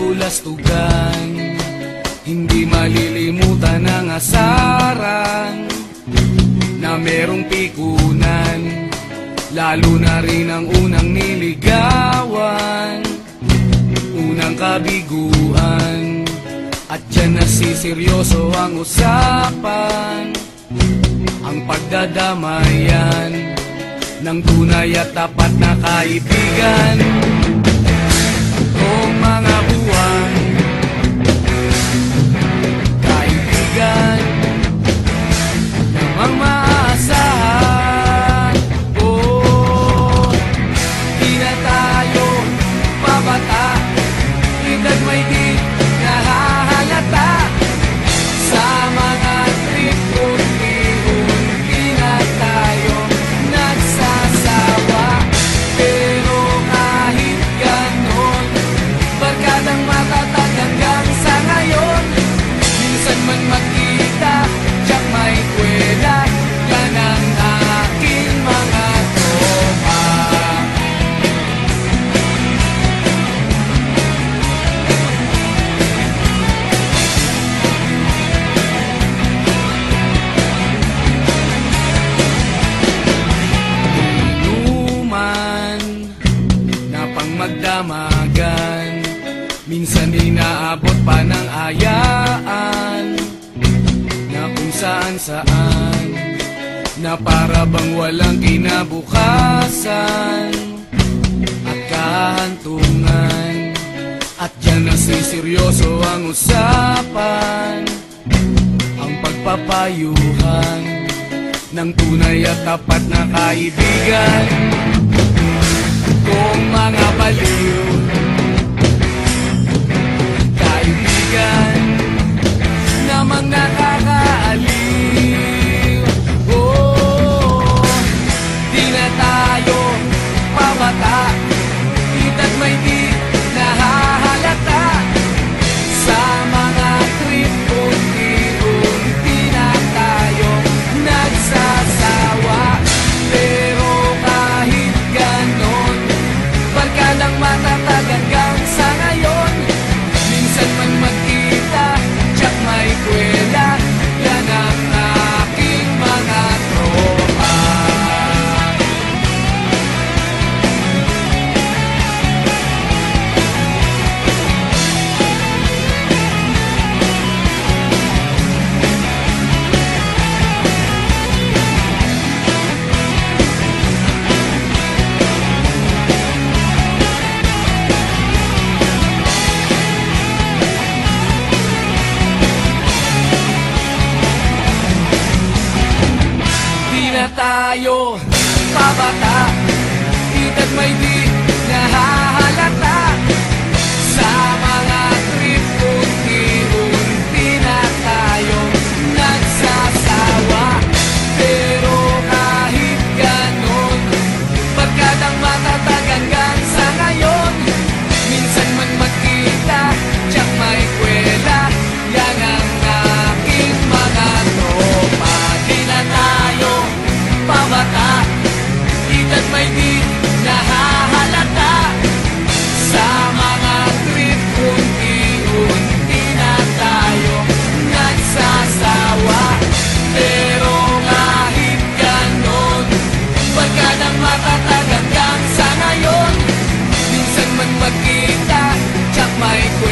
kabulastugan, hindi malilimutan ang asaran na merong pikunan, lalo na rin ang unang niligawan, unang kabiguan. At dyan nasiseryoso ang usapan, ang pagdadamayan ng tunay at tapat na kaibigan. Kung mga buwan, kaibigan namang maaasahan. Oh, di na tayo pabata, edad may di nahahalata. Sa mga trip unti-unti na tayo nagsasawa. Pero kahit ganon, barkadang matatag hanggang sa ngayon. Minsan man magkita, tiyak may kwela, yan ang aking mga tropa. Inuman na pang magdamagan, minsan inaabot pa ng ayaan, na kung saan-saan, na para bang walang kinabukasan at kahantungan. At dyan nasiseryoso ang usapan, ang pagpapayuhan ng tunay at tapat na kaibigan. Kung mga baliw, kaibigan namang nakakaaliw. Oh, di na tayo pabata, edad may di nahahalata. Sa mga trip unti-unti na tayo nagsasawa. Pero kahit ganon, barkadang matatag hanggang sa ngayon. Minsan man magkita, tiyak may kwela, yan ang aking mga tropa. Di na tayo pabata, edad may di nahahalata. Sa mga trip unti-unti na tayo nagsasawa. Pero kahit ganon, barkadang matatag hanggang sa ngayon. Minsan man magkita, tiyak may kwela, yan ang aking mga tropa. Di na tayo pabata, edad may di nahahalata. Sa mga trip unti-unti na tayo nagsasawa. Pero kahit ganon, barkadang matatag hanggang sa ngayon. Minsan man magkita, tiyak may kwela,